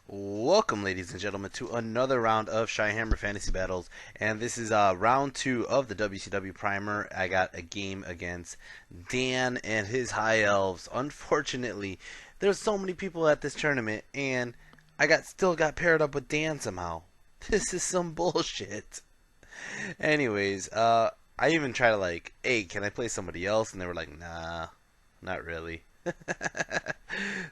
Welcome, ladies and gentlemen, to another round of Shyhammer Fantasy Battles, and this is round 2 of the WCW Primer. I got a game against Dan and his High Elves. Unfortunately, there's so many people at this tournament, and still got paired up with Dan somehow. This is some bullshit. Anyways, I even tried to hey, can I play somebody else? And they were like, nah, not really.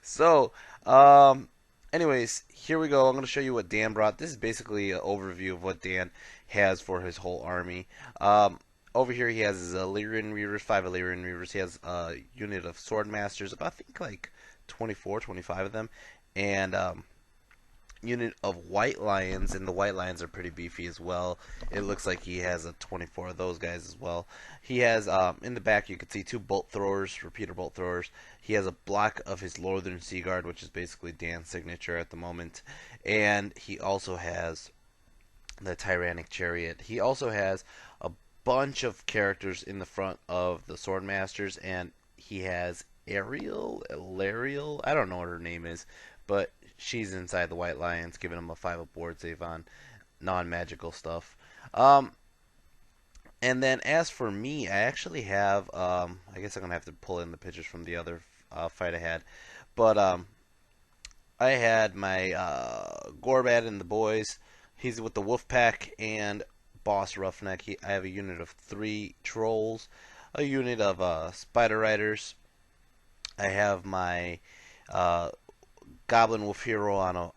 So, um, anyways, here we go. I'm going to show you what Dan brought. This is basically an overview of what Dan has for his whole army. Over here, he has his Illyrian Reavers, 5 Illyrian Reavers. He has a unit of Sword Masters, about, I think, like 24, 25 of them. And unit of White Lions, and the White Lions are pretty beefy as well. It looks like he has a 24 of those guys as well. He has, in the back, you can see 2 bolt throwers, repeater bolt throwers. He has a block of his Northern Sea Guard, which is basically Dan's signature at the moment. And he also has the Tyrannic Chariot. He also has a bunch of characters in the front of the Sword Masters, and he has Lariel, I don't know what her name is, but she's inside the White Lions, giving him a 5 up board save on non-magical stuff. And then as for me, I actually have, I guess I'm going to have to pull in the pictures from the other fight I had. But I had my Gorbat and the boys. He's with the Wolf Pack and Boss Roughneck. I have a unit of 3 Trolls, a unit of Spider Riders. I have my Goblin Wolf Hero on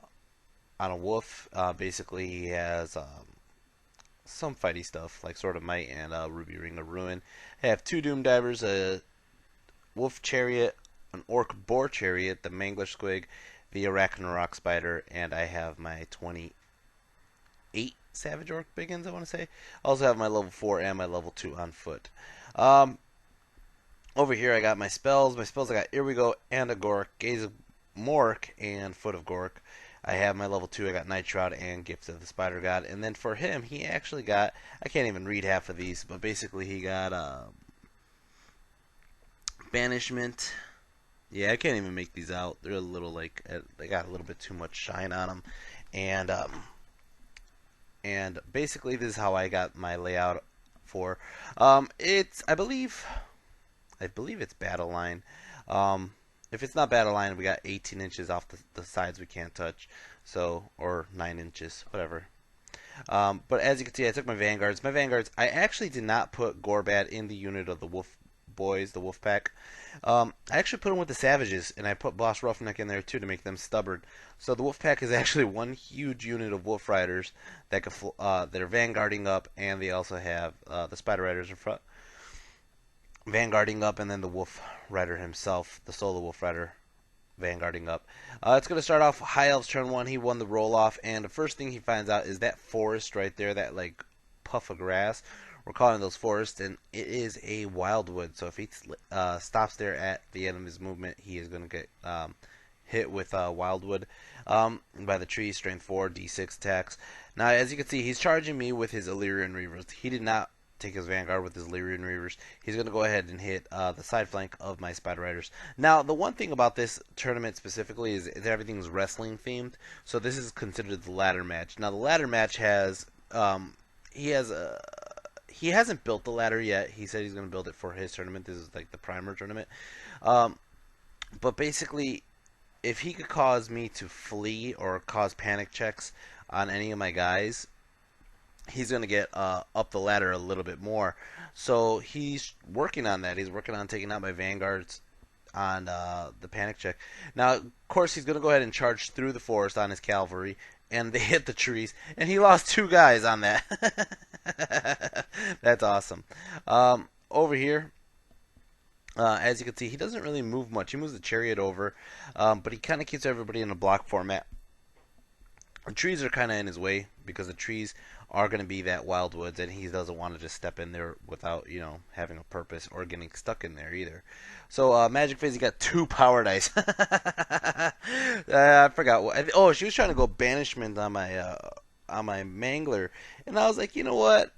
a wolf. Basically, he has some fighty stuff like Sword of Might and Ruby Ring of Ruin. I have 2 Doom Divers, a Wolf Chariot, an Orc Boar Chariot, the Mangler Squig, the Arachnarok Spider, and I have my 28 Savage Orc Biggins, I want to say. I also have my level 4 and my level 2 on foot. Over here I got my spells. My spells I got Here We Go and a Gork, Gaze of Mork, and Foot of Gork. I have my level 2, I got Night Shroud and Gifts of the Spider God. And then for him, he actually got, I can't even read half of these, but basically he got Banishment. Yeah, I can't even make these out. They're a little they got a little bit too much shine on them. And basically this is how I got my layout for. It's, I believe it's Battle Line. If it's not Battle Line, we got 18 inches off the sides we can't touch. So, or 9 inches, whatever. But as you can see, I took my Vanguards. My Vanguards, I actually did not put Gorbat in the unit of the Wolf Boys, the Wolf Pack. I actually put them with the Savages, and I put Boss Roughneck in there too to make them stubborn. So the Wolf Pack is actually one huge unit of Wolf Riders that are vanguarding up, and they also have the Spider Riders in front, vanguarding up, and then the Wolf Rider himself, the solo Wolf Rider, vanguarding up. It's going to start off High Elves turn 1. He won the roll off, and the first thing he finds out is that forest right there, that puff of grass. We're calling those forests, and it is a wildwood. So if he stops there at the end of his movement, he is going to get hit with wildwood by the tree. Strength 4, D6 attacks. Now, as you can see, he's charging me with his Illyrian Reavers. He did not take his Vanguard with his Illyrian Reavers. He's going to go ahead and hit the side flank of my Spider Riders. Now, the one thing about this tournament specifically is that everything's wrestling themed. So this is considered the ladder match. Now, the ladder match has he hasn't built the ladder yet. He said he's going to build it for his tournament. This is like the primer tournament. But basically, if he could cause me to flee or cause panic checks on any of my guys, he's going to get up the ladder a little bit more. So he's working on that. He's working on taking out my Vanguards on the panic check. Now, of course, he's going to go ahead and charge through the forest on his cavalry, and they hit the trees, and he lost 2 guys on that. That's awesome. Over here, as you can see, he doesn't really move much. He moves the chariot over, but he kind of keeps everybody in a block format. The trees are kind of in his way because the trees are going to be that wildwoods, and he doesn't want to just step in there without, having a purpose or getting stuck in there either. So Magic Phase, he got 2 power dice. I forgot what. Oh, she was trying to go banishment on my Mangler, and I was like, you know what?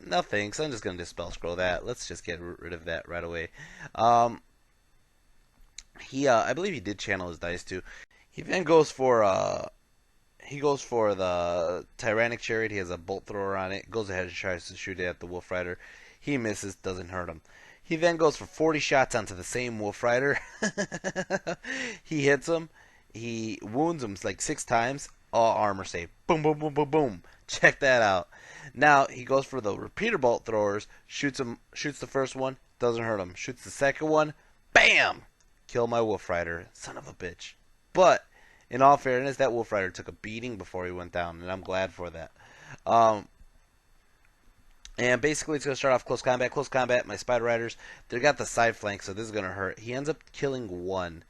No thanks. I'm just going to dispel scroll that. Let's just get rid of that right away. I believe he did channel his dice too. He then goes for he goes for the Tyrannic Chariot. He has a bolt thrower on it. Goes ahead and tries to shoot it at the Wolf Rider. He misses, doesn't hurt him. He then goes for 40 shots onto the same Wolf Rider. He hits him. He wounds him like 6 times. All armor save. Boom, boom, boom, boom, boom. Check that out. Now he goes for the repeater bolt throwers. Shoots the first one. Doesn't hurt him. Shoots the second one. Bam! Kill my Wolf Rider. Son of a bitch. But in all fairness, that Wolf Rider took a beating before he went down, and I'm glad for that. And basically, it's going to start off close combat. Close combat, my Spider Riders, they got the side flank, so this is going to hurt. He ends up killing one,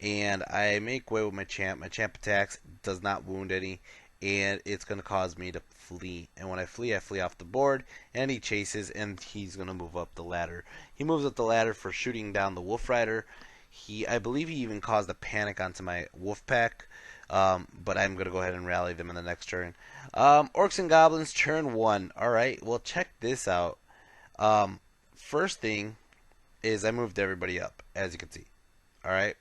and I make way with my champ. My champ attacks, does not wound any, and it's going to cause me to flee. And when I flee off the board, and he chases, and he's going to move up the ladder. He moves up the ladder for shooting down the Wolf Rider. I believe he even caused a panic onto my Wolf Pack, but I'm going to go ahead and rally them in the next turn. Orcs and Goblins, turn 1. Alright, well, check this out. First thing is I moved everybody up, as you can see. Alright?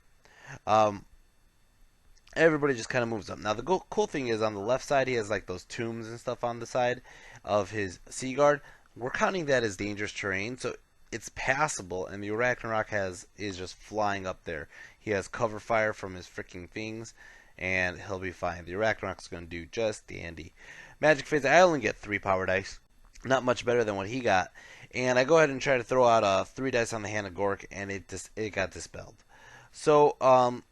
Everybody just kind of moves up. Now, the cool thing is on the left side, he has like those tombs and stuff on the side of his Sea Guard. We're counting that as dangerous terrain, so it's passable, and the Arachnarok is just flying up there. He has cover fire from his freaking things, and he'll be fine. The Arachnarok's going to do just dandy. Magic Phase, I only get 3 power dice. Not much better than what he got. And I go ahead and try to throw out 3 dice on the hand of Gork, and it got dispelled. So, I'm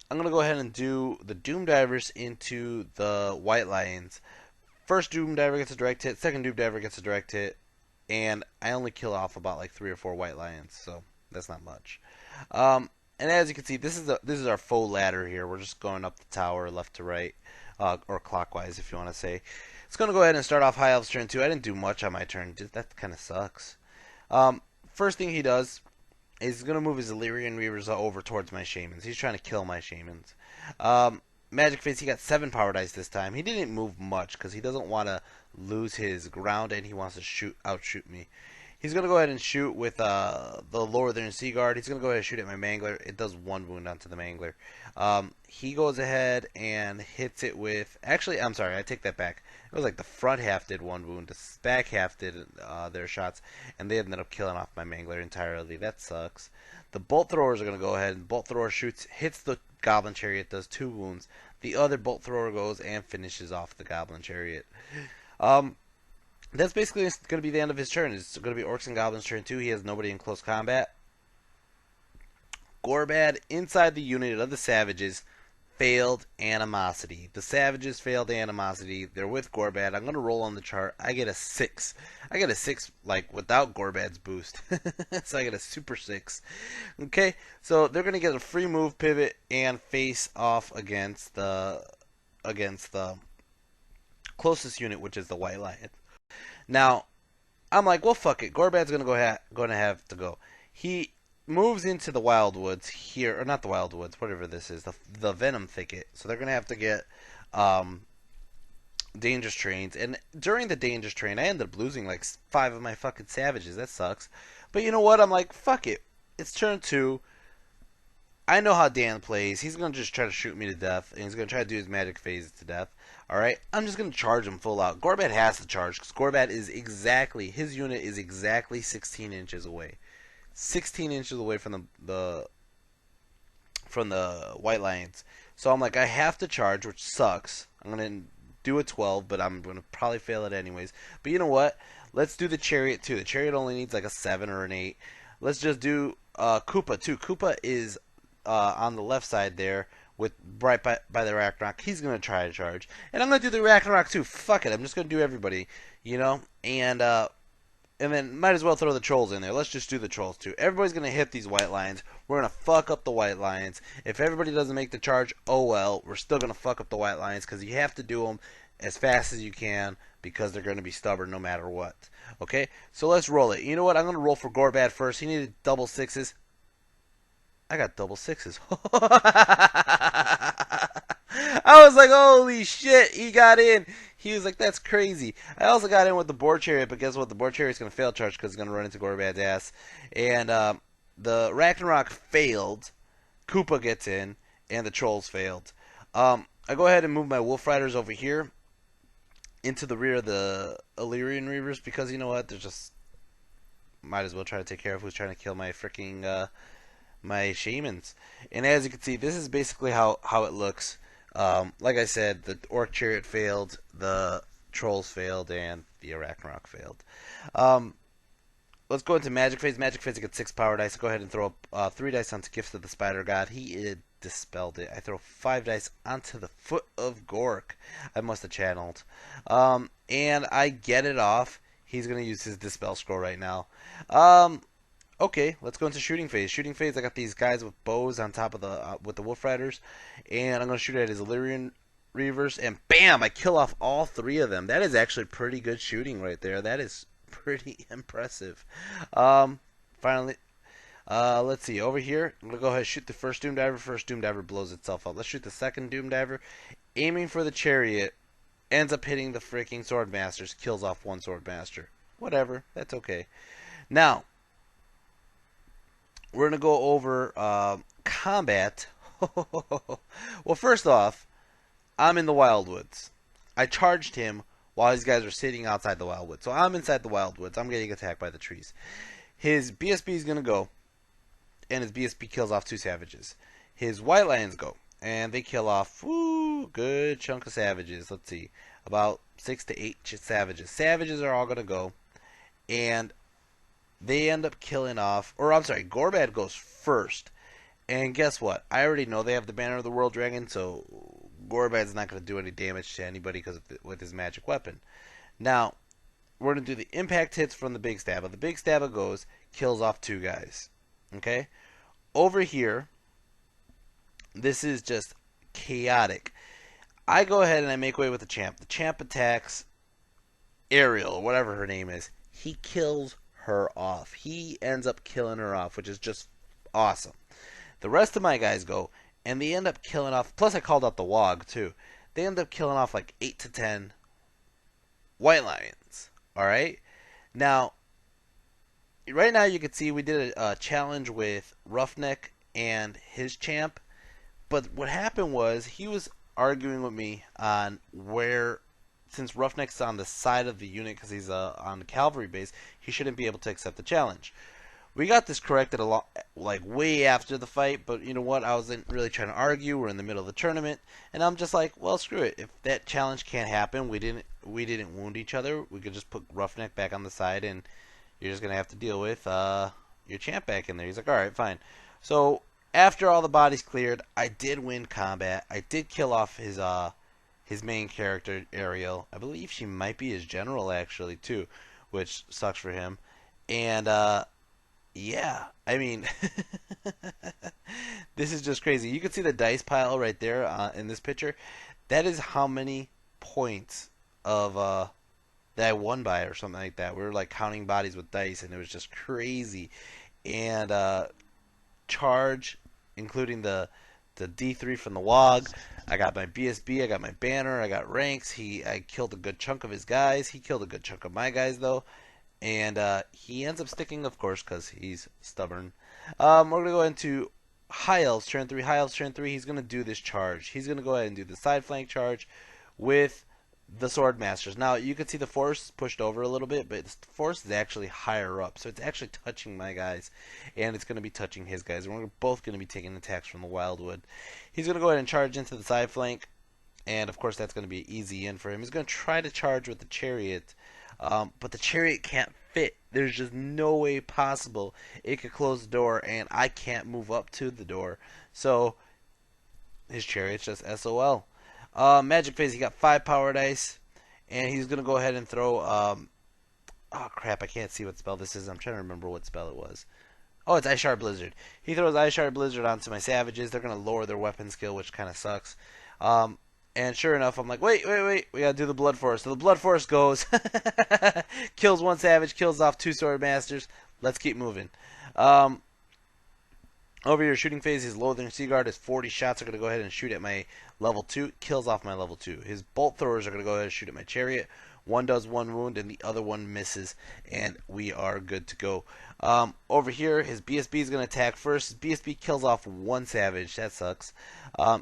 going to go ahead and do the Doom Divers into the White Lions. First Doom Diver gets a direct hit. Second Doom Diver gets a direct hit. And I only kill off about like 3 or 4 White Lions, so that's not much. And as you can see, this is our faux ladder here. We're just going up the tower, left to right, or clockwise, if you want to say. It's going to go ahead and start off High Elves turn 2. I didn't do much on my turn. That kind of sucks. First thing he does is he's going to move his Illyrian Reavers over towards my Shamans. He's trying to kill my Shamans. Magic Face, he got 7 power dice this time. He didn't move much because he doesn't want to lose his ground, and he wants to outshoot me. He's going to go ahead and shoot with the Northern Sea Guard. He's going to go ahead and shoot at my Mangler. It does 1 wound onto the Mangler. He goes ahead and hits it with... Actually, I'm sorry, I take that back. It was like the front half did 1 wound. The back half did their shots, and they ended up killing off my Mangler entirely. That sucks. The Bolt Throwers are going to go ahead, and Bolt Thrower hits the Goblin Chariot, does 2 wounds. The other Bolt Thrower goes and finishes off the Goblin Chariot. That's basically going to be the end of his turn. It's going to be Orcs and Goblins turn 2. He has nobody in close combat. Gorbad, inside the unit of the Savages, failed Animosity. The Savages failed Animosity. They're with Gorbad. I'm going to roll on the chart. I get a 6. I get a 6, like, without Gorbad's boost. So I get a super 6. Okay, so they're going to get a free move, pivot, and face off against the closest unit, which is the White Lion. Now, I'm like, well, fuck it. Gorbad's going to have to go. He moves into the Wildwoods here, or not the Wildwoods, whatever this is, the Venom Thicket. So they're going to have to get Dangerous Trains. And during the Dangerous Train, I ended up losing like 5 of my fucking Savages. That sucks. But you know what? I'm like, fuck it. It's turn 2. I know how Dan plays. He's going to just try to shoot me to death, and he's going to try to do his magic phases to death. Alright? I'm just going to charge him full out. Gorbad has to charge, because Gorbad is his unit is exactly 16 inches away. 16 inches away from the White Lions. So I'm like, I have to charge, which sucks. I'm going to do a 12, but I'm going to probably fail it anyways. But you know what? Let's do the Chariot too. The Chariot only needs like a 7 or an 8. Let's just do Koopa too. Koopa is on the left side there, with right by the Ragnarok. He's going to try to charge. And I'm going to do the Ragnarok too. Fuck it. I'm just going to do everybody, you know? And then might as well throw the Trolls in there. Let's just do the Trolls too. Everybody's going to hit these White Lions. We're going to fuck up the White Lions. If everybody doesn't make the charge, oh well. We're still going to fuck up the White Lions, because you have to do them as fast as you can, because they're going to be stubborn no matter what. Okay? So let's roll it. You know what? I'm going to roll for Gorbad first. He needed double 6s. I got double 6s. I was like, holy shit, he got in. He was like, that's crazy. I also got in with the Boar Chariot, but guess what? The Boar Chariot's going to fail charge because it's going to run into Gorbad's ass. And the Ragnarok failed. Koopa gets in, and the Trolls failed. I go ahead and move my Wolf Riders over here into the rear of the Illyrian Reavers because you know what? They're just might as well try to take care of who's trying to kill my freaking my shamans. And as you can see, this is basically how it looks. Like I said, the Orc Chariot failed, the Trolls failed, and the Arachnarok failed. Let's go into Magic Phase. Magic Phase, I get 6 power dice. Go ahead and throw up 3 dice onto Gifts of the Spider God. He dispelled it. I throw 5 dice onto the Foot of Gork. I must have channeled. And I get it off. He's going to use his Dispel Scroll right now. Okay, let's go into Shooting Phase. Shooting Phase, I got these guys with bows on top of the with the Wolf Riders. And I'm going to shoot at his Illyrian Reavers. And bam! I kill off all 3 of them. That is actually pretty good shooting right there. That is pretty impressive. Finally, let's see. Over here, I'm going to go ahead and shoot the first Doom Diver. First Doom Diver blows itself up. Let's shoot the second Doom Diver. Aiming for the Chariot. Ends up hitting the freaking Swordmasters. Kills off 1 Swordmaster. Whatever. That's okay. Now, we're going to go over combat. Well, first off, I'm in the Wildwoods. I charged him while these guys are sitting outside the Wildwoods. So I'm inside the Wildwoods. I'm getting attacked by the trees. His BSB is going to go, and his BSB kills off 2 savages. His White Lions go, and they kill off good chunk of savages. Let's see, about 6 to 8 savages. Savages are all going to go, and they end up killing off, or I'm sorry, Gorbad goes first. And guess what? I already know they have the Banner of the World Dragon, so Gorbad's not going to do any damage to anybody because with his magic weapon. Now, we're going to do the impact hits from the Big Stabba. The Big Stabba goes, kills off 2 guys. Okay? Over here, this is just chaotic. I go ahead and I make way with the Champ. The Champ attacks Ariel, or whatever her name is. He kills her off. He ends up killing her off, which is just awesome. The rest of my guys go, and they end up killing off, plus I called out the Wog too. They end up killing off like 8 to 10 White Lions. Alright? Now, right now you can see we did a challenge with Roughneck and his Champ. But what happened was, he was arguing with me on where, since Roughneck's on the side of the unit because he's on the cavalry base, he shouldn't be able to accept the challenge. We got this corrected a lot, like way after the fight, but you know what? I wasn't really trying to argue. We're in the middle of the tournament, and I'm just like, well, screw it. If that challenge can't happen, we didn't wound each other. We could just put Roughneck back on the side, and you're just gonna have to deal with your Champ back in there. He's like, all right, fine. So after all the bodies cleared, I did win combat. I did kill off his main character, Ariel. I believe she might be his general actually too, which sucks for him. And yeah, I mean, this is just crazy. You can see the dice pile right there in this picture. That is how many points of that I won by, or something like that. We were like counting bodies with dice, and it was just crazy. And charge, including the D3 from the Wog. I got my BSB, I got my banner, I got ranks. I killed a good chunk of his guys. He killed a good chunk of my guys though. And he ends up sticking, of course, because he's stubborn. We're going to go into High Elves turn 3. High Elves turn 3, he's going to do this charge. He's going to go ahead and do the side flank charge with the Swordmasters. Now, you can see the force pushed over a little bit, but the force is actually higher up. So it's actually touching my guys, and it's going to be touching his guys. And we're both going to be taking attacks from the Wildwood. He's going to go ahead and charge into the side flank, and of course that's going to be easy in for him. He's going to try to charge with the Chariot. But the Chariot can't fit. There's just no way possible it could close the door, and I can't move up to the door. So his Chariot's just SOL. Magic Phase, he got 5 power dice, and he's gonna go ahead and throw. Oh crap! I can't see what spell this is. I'm trying to remember what spell it was. Oh, it's Ice Shard Blizzard. He throws Ice Shard Blizzard onto my savages. They're gonna lower their weapon skill, which kind of sucks. And sure enough, I'm like, wait, we gotta do the Blood Force. So the Blood Force goes, kills 1 savage, kills off 2 Swordmasters. Let's keep moving. Over here, Shooting Phase, his Loathing Seaguard, his 40 shots are gonna go ahead and shoot at my level 2, kills off my level 2. His Bolt Throwers are gonna go ahead and shoot at my Chariot. One does 1 wound, and the other one misses, and we are good to go. Over here, his BSB is going to attack first. His BSB kills off 1 savage. That sucks.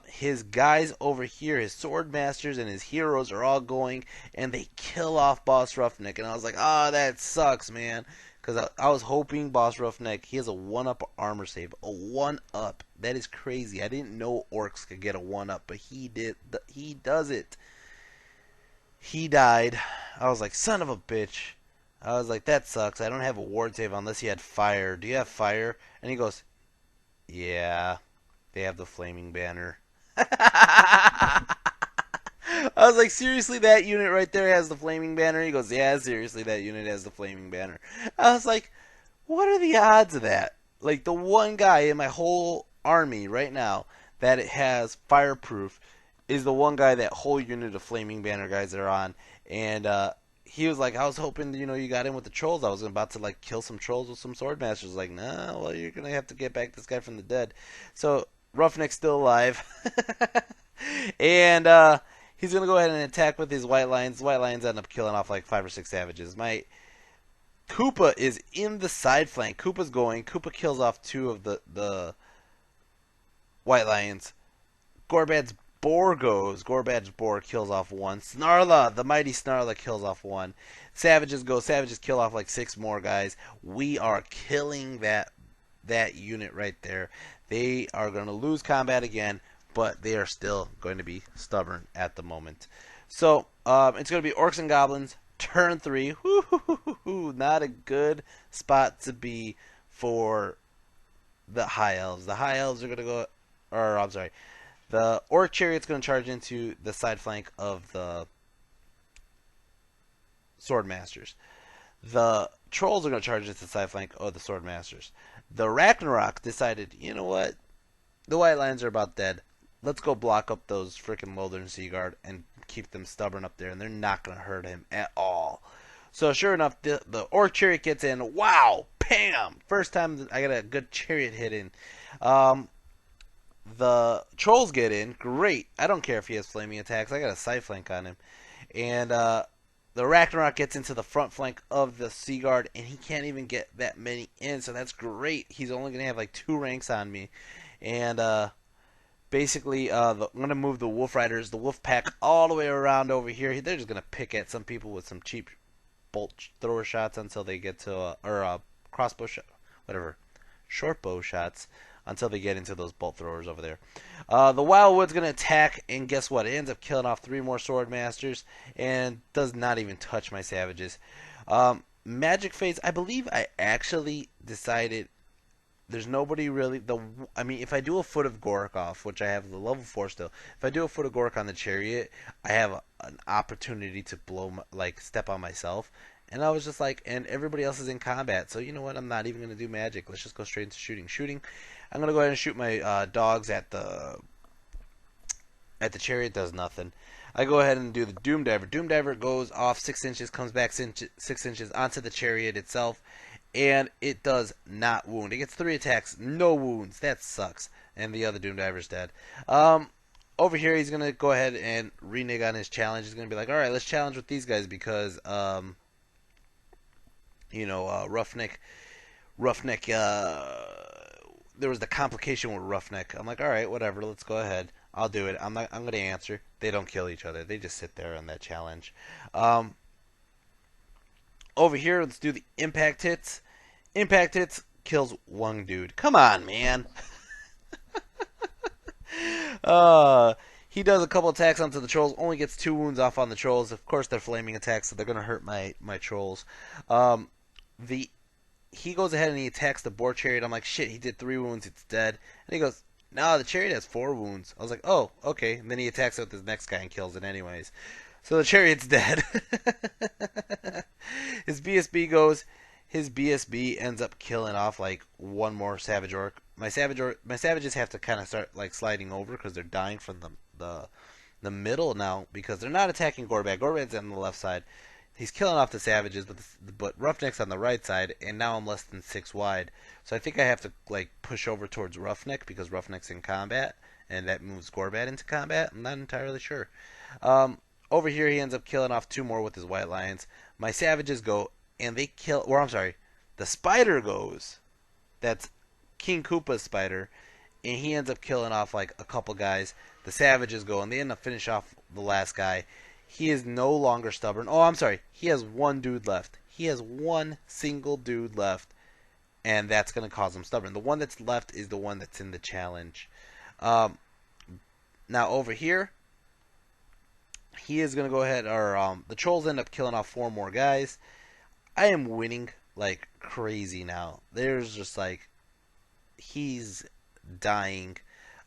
His guys over here, his sword masters and his heroes are all going, and they kill off Boss Roughneck. And I was like, oh, that sucks, man. Because I was hoping Boss Roughneck, he has a 1-up armor save. A 1-up. That is crazy. I didn't know Orcs could get a 1-up, but he did. He does it. He died. I was like, son of a bitch. I was like, that sucks. I don't have a ward save unless he had fire. Do you have fire? And he goes, yeah. They have the flaming banner. I was like, seriously, that unit right there has the flaming banner? He goes, yeah, seriously, that unit has the flaming banner. I was like, what are the odds of that? Like, the one guy in my whole army right now that it has fireproof is the one guy that whole unit of flaming banner guys are on. And he was like, I was hoping, you got in with the trolls. I was about to, like, kill some trolls with some sword masters. Like, nah, well, you're going to have to get back this guy from the dead. So, Roughneck's still alive. And he's going to go ahead and attack with his white lions. White lions end up killing off like 5 or 6 savages. My Koopa is in the side flank. Koopa's going. Koopa kills off 2 of the white lions. Gorbad's Boar goes. Gorbad's Boar kills off 1. Snarla, the mighty Snarla, kills off 1. Savages go. Savages kill off like 6 more guys. We are killing that unit right there. They are going to lose combat again, but they are still going to be stubborn at the moment. So, it's going to be Orcs and Goblins, turn 3. Woo-hoo-hoo-hoo. Not a good spot to be for the High Elves. The High Elves are going to go, or I'm sorry, the Orc Chariot's going to charge into the side flank of the Sword Masters. The Trolls are going to charge into the side flank of the Sword Masters. The Ragnarok decided, you know what? The White Lions are about dead. Let's go block up those freaking Lothern Sea Guard and keep them stubborn up there, and they're not going to hurt him at all. So sure enough, the Orc Chariot gets in. Wow! Bam! First time I got a good chariot hit in. The Trolls get in. Great. I don't care if he has flaming attacks. I got a side flank on him. And the Ragnarok gets into the front flank of the Sea Guard, and he can't even get that many in, so that's great. He's only going to have like 2 ranks on me. And basically, I'm going to move the Wolf Riders, the Wolf Pack, all the way around over here. They're just going to pick at some people with some cheap bolt thrower shots until they get to, or crossbow shot, whatever, short bow shots until they get into those bolt throwers over there. The Wildwood's going to attack, and guess what? It ends up killing off 3 more Sword Masters and does not even touch my savages. Magic Phase, I believe I actually decided there's nobody really. I mean, if I do a Foot of Gork off, which I have the level 4 still, if I do a Foot of Gork on the Chariot, I have an opportunity to step on myself. And I was just like, and everybody else is in combat, so you know what? I'm not even going to do magic. Let's just go straight into shooting. I'm going to go ahead and shoot my dogs at the Chariot. Does nothing. I go ahead and do the Doom Diver. Doom Diver goes off 6 inches, comes back 6 inches onto the Chariot itself, and it does not wound. It gets 3 attacks, no wounds. That sucks. And the other Doom Diver's dead. Over here, he's going to go ahead and renege on his challenge. He's going to be like, all right, let's challenge with these guys because, Roughneck, there was the complication with Roughneck. I'm like, all right, whatever, let's go ahead. I'll do it. I'm going to answer. They don't kill each other. They just sit there on that challenge. Over here, let's do the impact hits. Impact hits kills 1 dude. Come on, man. He does a couple attacks onto the Trolls. Only gets 2 wounds off on the Trolls. Of course, they're flaming attacks, so they're going to hurt my Trolls. He goes ahead and he attacks the Boar Chariot. I'm like, shit, he did 3 wounds. It's dead. And he goes, no, the Chariot has 4 wounds. I was like, oh, okay. And then he attacks it with his next guy and kills it anyways. So the Chariot's dead. His BSB goes. His BSB ends up killing off like 1 more Savage Orc. My savages have to kind of start like sliding over because they're dying from the middle now because they're not attacking Gorbad. Gorbad's on the left side. He's killing off the savages, but Roughneck's on the right side, and now I'm less than 6 wide. So I think I have to like push over towards Roughneck because Roughneck's in combat, and that moves Gorbad into combat. I'm not entirely sure. Over here, he ends up killing off 2 more with his white lions. My savages go, and they kill, or I'm sorry, the spider goes. That's King Koopa's spider, and he ends up killing off like a couple guys. The savages go, and they end up finish off the last guy. He is no longer stubborn. Oh, I'm sorry. He has 1 dude left. He has 1 single dude left, and that's going to cause him stubborn. The one that's left is the one that's in the challenge. Um, Now over here, he is going to go ahead, or the trolls end up killing off 4 more guys. I am winning like crazy now. There's just like, he's dying.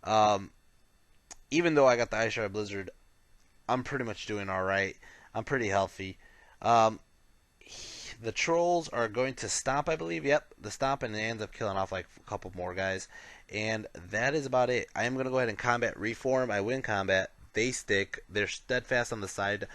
Um, Even though I got the Ice Shard Blizzard, I'm pretty much doing alright. I'm pretty healthy. Um, the trolls are going to stomp, I believe. Yep, the stomp, and it ends up killing off like a couple more guys. And that is about it. I am going to go ahead and combat reform. I win combat. They stick. They're steadfast on the side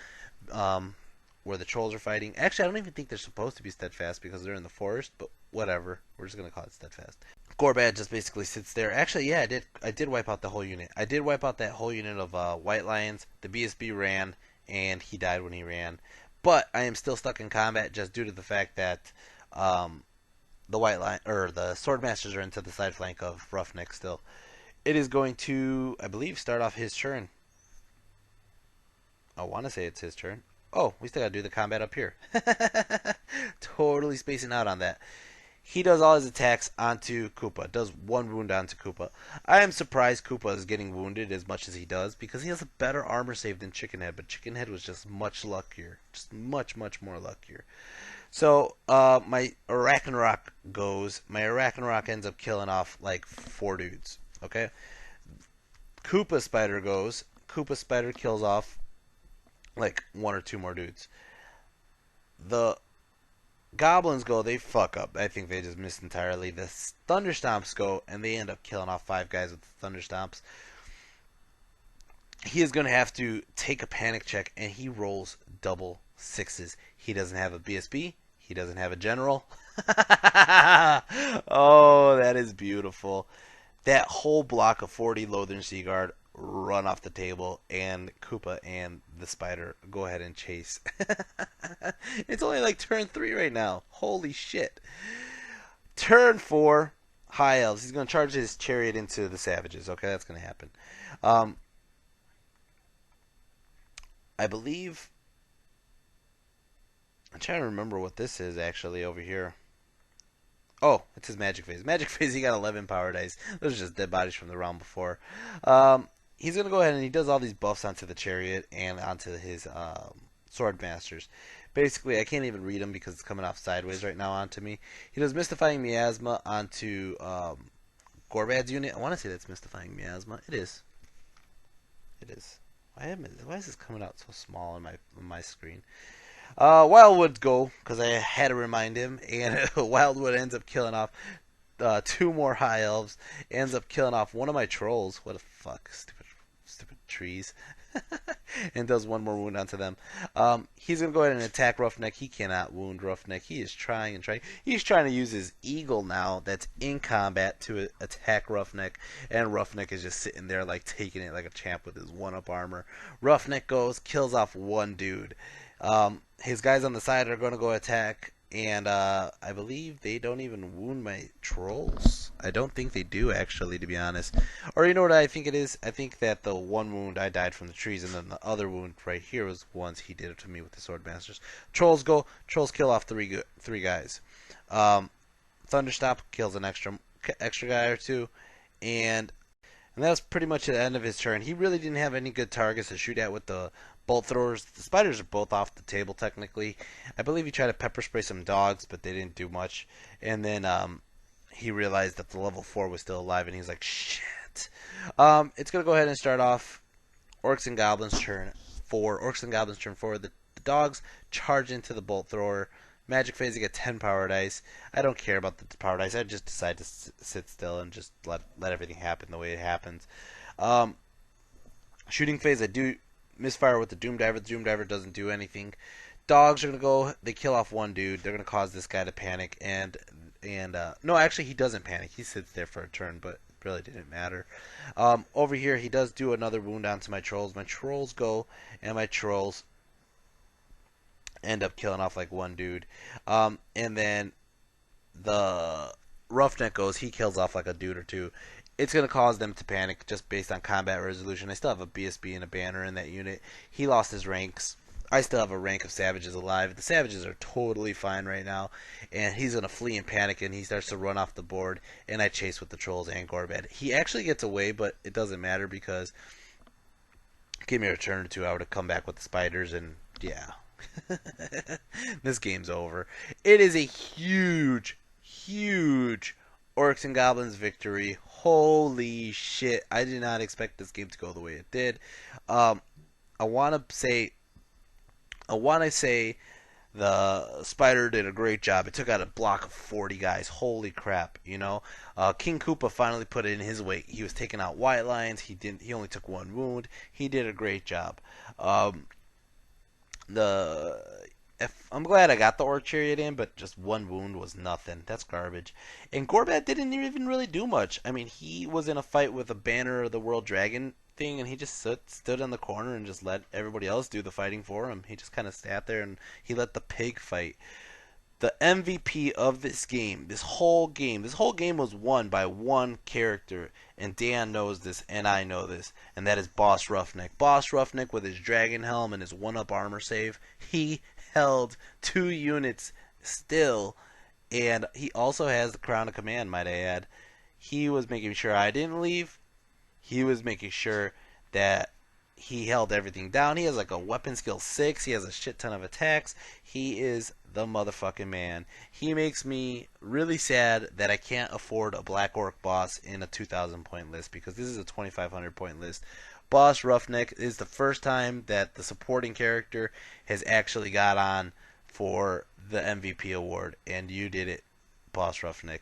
where the trolls are fighting. Actually, I don't even think they're supposed to be steadfast because they're in the forest, but whatever. We're just going to call it steadfast. Gorbad just basically sits there. Actually, yeah, I did wipe out the whole unit. I did wipe out that whole unit of white lions. The BSB ran, and he died when he ran. But I am still stuck in combat just due to the fact that the white line or the swordmasters are into the side flank of Roughneck still. It is going to, I believe, start off his turn. I want to say it's his turn. Oh, we still got to do the combat up here. Totally spacing out on that. He does all his attacks onto Koopa. Does 1 wound onto Koopa. I am surprised Koopa is getting wounded as much as he does because he has a better armor save than Chickenhead. But Chickenhead was just much luckier. Just much, much more luckier. So, my Arachnarok goes. My Arachnarok ends up killing off like 4 dudes. Okay? Koopa Spider goes. Koopa Spider kills off like 1 or 2 more dudes. The Goblins go, they fuck up. I think they just missed entirely. The Thunderstomps go, and they end up killing off 5 guys with the Thunderstomps. He is going to have to take a panic check, and he rolls double 6s. He doesn't have a BSB. He doesn't have a general. Oh, that is beautiful. That whole block of 40 Lothern Seaguard run off the table, and Koopa and the spider go ahead and chase. It's only like turn 3 right now. Holy shit. Turn 4, High Elves. He's going to charge his chariot into the savages. Okay, that's going to happen. I believe... I'm trying to remember what this is actually over here. Oh, it's his magic phase. Magic phase, he got 11 power dice. Those are just dead bodies from the round before. He's going to go ahead and he does all these buffs onto the chariot and onto his sword masters. Basically, I can't even read them because it's coming off sideways right now onto me. He does Mystifying Miasma onto Gorbad's unit. I want to say that's Mystifying Miasma. It is. It is. Why is this coming out so small on my screen? Wildwood go, because I had to remind him, and Wildwood ends up killing off 2 more High Elves, ends up killing off 1 of my trolls. What the fuck, stupid trees. And does 1 more wound onto them. He's going to go ahead and attack Roughneck. He cannot wound Roughneck. He is trying and trying. He's trying to use his eagle now that's in combat to attack Roughneck. And Roughneck is just sitting there like taking it like a champ with his 1-up armor. Roughneck goes, kills off 1 dude. His guys on the side are going to go attack, and I believe they don't even wound my trolls. I don't think they do, actually, to be honest. Or you know what I think it is? I think that the 1 wound I died from the trees, and then the other wound right here was the ones he did it to me with the swordmasters. Trolls go. Trolls kill off 3 guys. Thunderstomp kills an extra guy or 2, and that was pretty much the end of his turn. He really didn't have any good targets to shoot at with the bolt throwers. The spiders are both off the table, technically. I believe he tried to pepper spray some dogs, but they didn't do much. And then he realized that the level 4 was still alive, and he's like, shit. It's going to go ahead and start off Orcs and Goblins turn 4. Orcs and Goblins turn 4. The dogs charge into the bolt thrower. Magic phase, you get 10 power dice. I don't care about the power dice. I just decide to sit still and just let everything happen the way it happens. Shooting phase, I do misfire with the Doom Diver. The Doom Diver doesn't do anything. Dogs are going to go, they kill off 1 dude. They're going to cause this guy to panic. No, actually, he doesn't panic. He sits there for a turn, but really didn't matter. Over here, he does do another wound onto my trolls. My trolls go, and my trolls end up killing off like one dude. And then the roughneck goes, he kills off like a dude or two. It's going to cause them to panic just based on combat resolution. I still have a BSB and a banner in that unit. He lost his ranks. I still have a rank of savages alive. The savages are totally fine right now, and he's going to flee and panic, and he starts to run off the board, and I chase with the trolls and Gorbad. He actually gets away, but it doesn't matter because give me a turn or two, I would have come back with the spiders, and yeah. This game's over. It is a huge, huge Orcs and Goblins victory. Holy shit. I did not expect this game to go the way it did. I want to say the Spider did a great job. It took out a block of 40 guys. Holy crap, you know. King Koopa finally put in his weight. He was taking out white lions. He only took one wound. He did a great job. I'm glad I got the Orc Chariot in, but just one wound was nothing. That's garbage. And Gorbad didn't even really do much. I mean, he was in a fight with a Banner of the World Dragon thing, and he just stood in the corner and just let everybody else do the fighting for him. He just kind of sat there and he let the pig fight. The MVP of this whole game was won by one character, and Dan knows this, and I know this, and that is Boss Roughneck. Boss Roughneck with his dragon helm and his 1-up armor save, he held 2 units still, and he also has the Crown of Command, might I add. He was making sure I didn't leave. He was making sure that he held everything down. He has like a weapon skill 6. He has a shit ton of attacks. He is the motherfucking man. He makes me really sad that I can't afford a Black Orc boss in a 2,000 point list, because this is a 2,500 point list. Boss Roughneck is the first time that the supporting character has actually got on for the MVP award, and you did it, Boss Roughneck.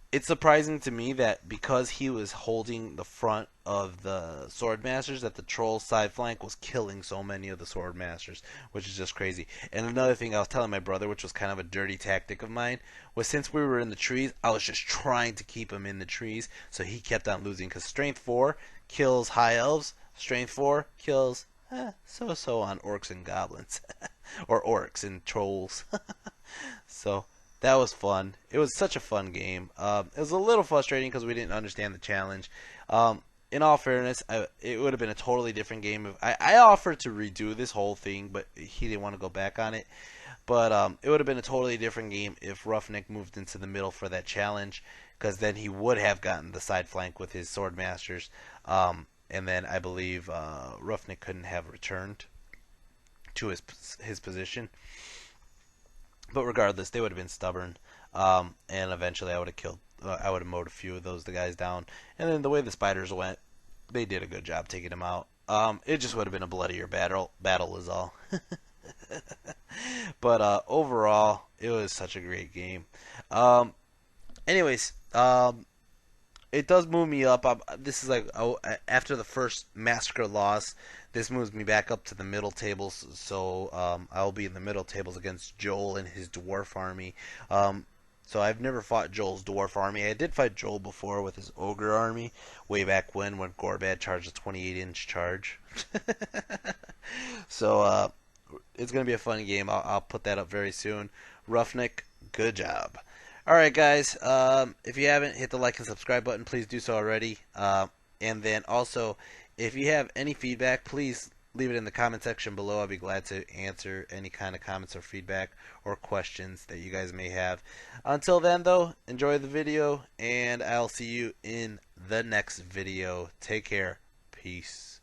It's surprising to me that because he was holding the front of the Swordmasters, that the troll side flank was killing so many of the Swordmasters, which is just crazy. And another thing I was telling my brother, which was kind of a dirty tactic of mine, was since we were in the trees, I was just trying to keep him in the trees, so he kept on losing, because Strength 4 kills High Elves, Strength 4 kills so-so on Orcs and Goblins, or Orcs and Trolls. So that was fun. It was such a fun game. It was a little frustrating because we didn't understand the challenge. In all fairness, it would have been a totally different game. I offered to redo this whole thing, but he didn't want to go back on it. But it would have been a totally different game if Roughneck moved into the middle for that challenge, because then he would have gotten the side flank with his Swordmasters. And then I believe Roughneck couldn't have returned to his position. But regardless, they would have been stubborn, and eventually I would have mowed a few of the guys down. And then the way the spiders went, they did a good job taking them out. It just would have been a bloodier battle is all. But overall, it was such a great game. Anyways, it does move me up. This is like after the first Massacre loss, this moves me back up to the middle tables. So I'll be in the middle tables against Joel and his dwarf army. So I've never fought Joel's dwarf army. I did fight Joel before with his ogre army way back when Gorbad charged a 28-inch charge. So it's gonna be a fun game. I'll put that up very soon. Roughneck, good job. Alright guys, if you haven't hit the like and subscribe button, please do so already. And then also, if you have any feedback, please leave it in the comment section below. I'll be glad to answer any kind of comments or feedback or questions that you guys may have. Until then though, enjoy the video, and I'll see you in the next video. Take care. Peace.